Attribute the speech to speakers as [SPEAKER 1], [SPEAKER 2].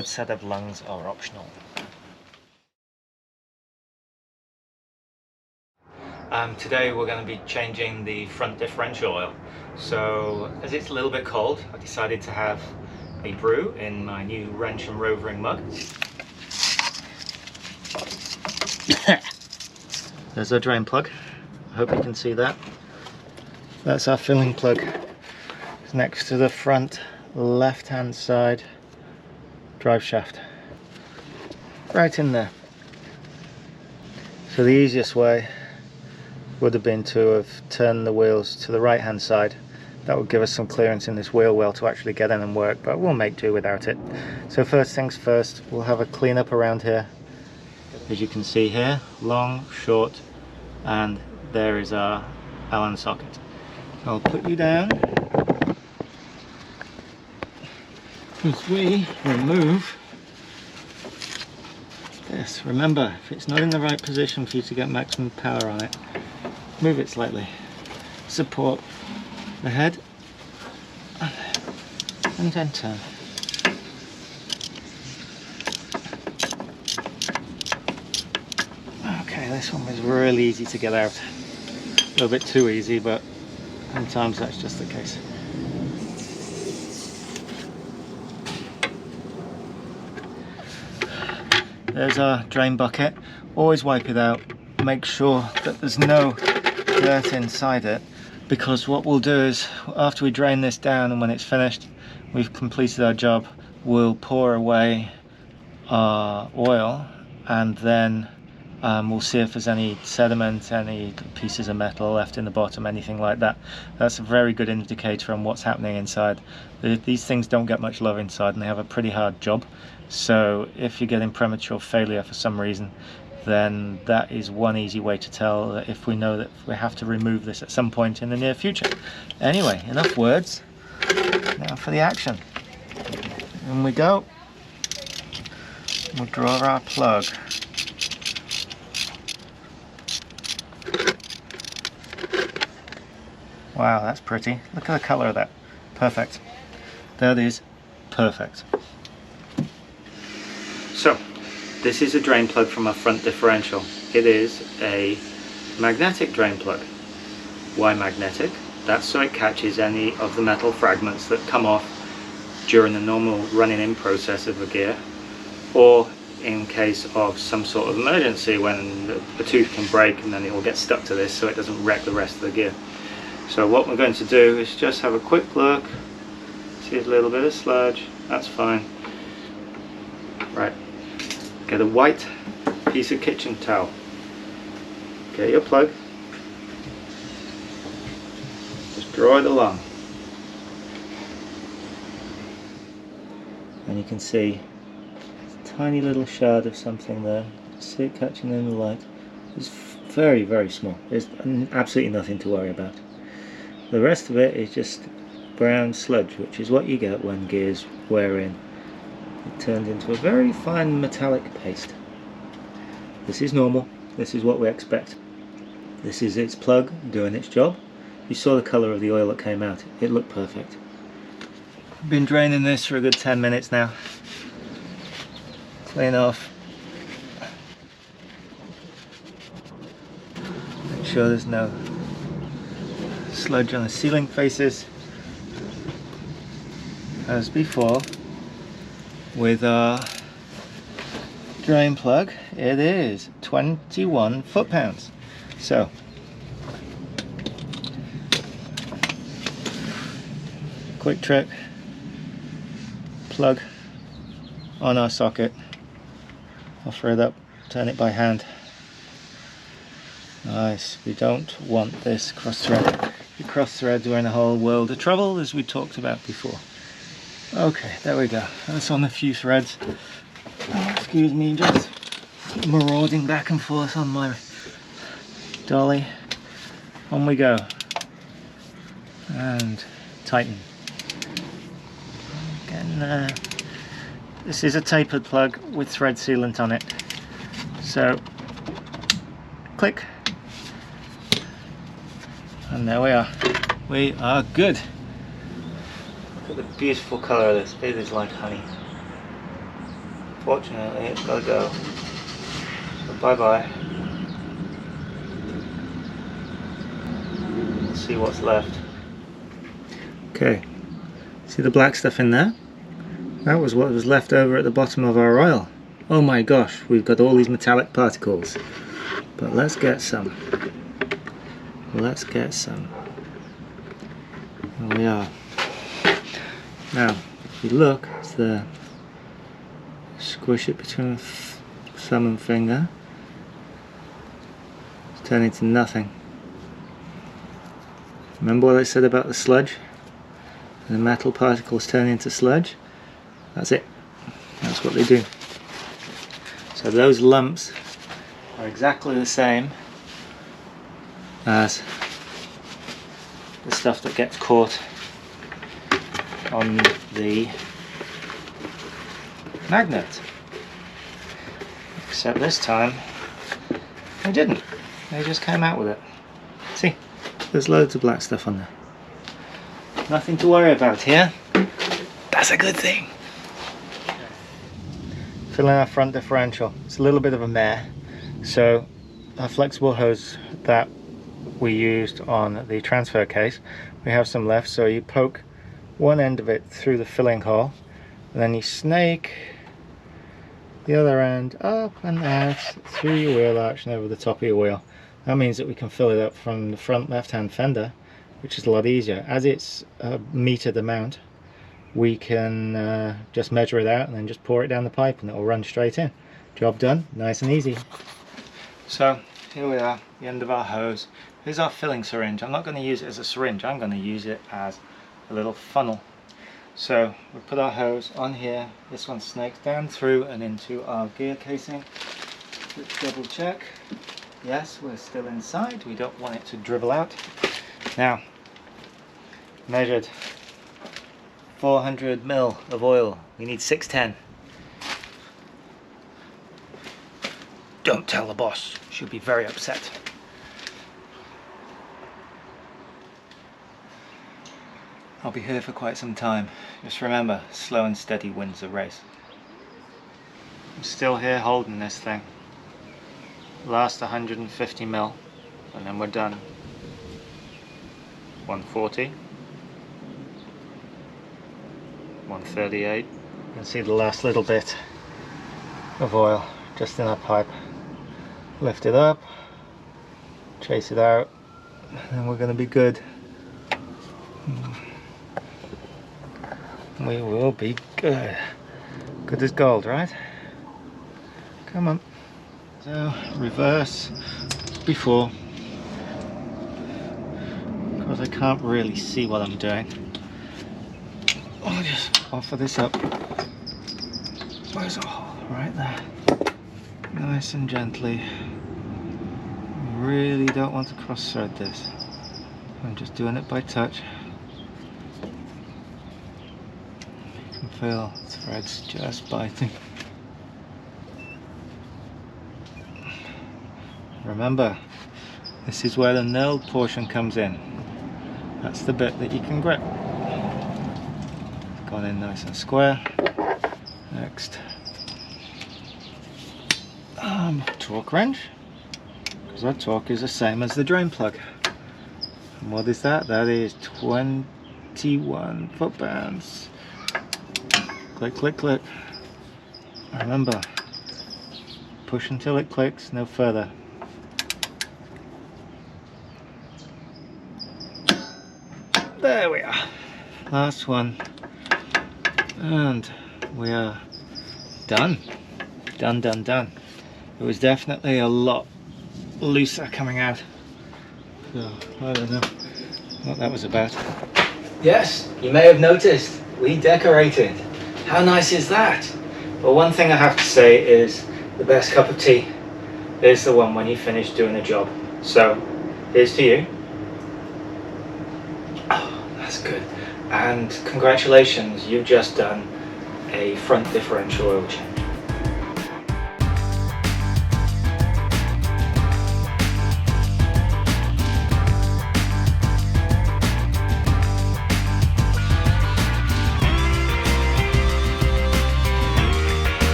[SPEAKER 1] good set of lungs are optional. Today we're going to be changing the front differential oil. So as it's a little bit cold, I decided to have a brew in my new Wrench and Rovering mug. There's our drain plug. I hope you can see that. That's our filling plug. It's next to the front left hand side drive shaft. Right in there. So the easiest way would have been to have turned the wheels to the right hand side. That would give us some clearance in this wheel well to actually get in and work, but we'll make do without it. So first things first, we'll have a clean up around here. As you can see here, long, short, and there is our Allen socket. I'll put you down as we remove this. Remember, if it's not in the right position for you to get maximum power on it, move it slightly. Support the head and then turn. Okay, this one was really easy to get out. A little bit too easy, but sometimes that's just the case. There's our drain bucket. Always wipe it out. Make sure that there's no dirt inside it, because what we'll do is after we drain this down and when it's finished, we've completed our job, we'll pour away our oil and then we'll see if there's any sediment, any pieces of metal left in the bottom, anything like that. That's a very good indicator on what's happening inside. These things don't get much love inside and they have a pretty hard job, so if you're getting premature failure for some reason, then that is one easy way to tell that if we know that we have to remove this at some point in the near future. Anyway, enough words, now for the action. In we go. We'll draw our plug. Wow, that's pretty. Look at the colour of that. Perfect. That is perfect. So, this is a drain plug from our front differential. It is a magnetic drain plug. Why magnetic? That's so it catches any of the metal fragments that come off during the normal running in process of a gear, or in case of some sort of emergency when the tooth can break and then it will get stuck to this so it doesn't wreck the rest of the gear. So what we're going to do is just have a quick look. See a little bit of sludge, that's fine. Right. Get a white piece of kitchen towel. Get your plug. Just draw it along. And you can see a tiny little shard of something there. See it catching in the light. It's very, very small. There's absolutely nothing to worry about. The rest of it is just brown sludge, which is what you get when gears wear in. It turns into a very fine metallic paste. This is normal. This is what we expect. This is its plug doing its job. You saw the colour of the oil that came out. It looked perfect. I've been draining this for a good 10 minutes now. Clean off. Make sure there's no sludge on the sealing faces. As before, with our drain plug, it is 21 foot-pounds. So, quick trick, plug on our socket, offer it up, turn it by hand. Nice, we don't want this cross thread. If you cross threads, we're in a whole world of trouble, as we talked about before. Okay, there we go. That's on a few threads. Oh, excuse me, just marauding back and forth on my dolly. On we go. And tighten. Again, this is a tapered plug with thread sealant on it. So, click. And there we are. We are good. Look at the beautiful colour of this. It is like honey. Fortunately, it's got to go. So bye bye. We'll see what's left. Okay, see the black stuff in there? That was what was left over at the bottom of our oil. Oh my gosh, we've got all these metallic particles. But let's get some. Let's get some. Here we are. Now, if you look, it's there. Squish it between thumb and finger. It's turning to nothing. Remember what I said about the sludge? The metal particles turn into sludge? That's it. That's what they do. So those lumps are exactly the same as the stuff that gets caught on the magnet. Except this time they didn't. They just came out with it. See? There's loads of black stuff on there. Nothing to worry about here. That's a good thing. Filling our front differential. It's a little bit of a mare. So our flexible hose that we used on the transfer case, we have some left, so you poke one end of it through the filling hole and then you snake the other end up and out through your wheel arch and over the top of your wheel. That means that we can fill it up from the front left hand fender, which is a lot easier. As it's a metered amount, we can just measure it out and then just pour it down the pipe and it will run straight in. Job done, nice and easy. So here we are, the end of our hose. Here's our filling syringe. I'm not going to use it as a syringe, I'm going to use it as a little funnel. So we put our hose on here, this one snakes down through and into our gear casing. Let's double check. Yes, we're still inside, we don't want it to dribble out. Now, measured 400 ml of oil, we need 610. Don't tell the boss, she'll be very upset. I'll be here for quite some time. Just remember, slow and steady wins the race. I'm still here holding this thing. Last 150 ml and then we're done. 140, 138. You can see the last little bit of oil just in that pipe. Lift it up, chase it out, and we're going to be good. We will be good. Good as gold, right? Come on. So, reverse before, because I can't really see what I'm doing. I'll just offer this up. Where's a hole? Right there. Nice and gently. Really don't want to cross thread this. I'm just doing it by touch. You can feel the threads just biting. Remember, this is where the knurled portion comes in. That's the bit that you can grip. It's gone in nice and square. Next, torque wrench, because that torque is the same as the drain plug. And what is that? That is 21 foot-pounds. Click, click, click. Remember, push until it clicks, no further. There we are. Last one. And we are done. Done, done, done. It was definitely a lot looser coming out. So, I don't know what that was about. Yes, you may have noticed, we decorated. How nice is that? Well, one thing I have to say is the best cup of tea is the one when you finish doing a job. So, here's to you. Oh, that's good. And congratulations, you've just done a front differential oil change.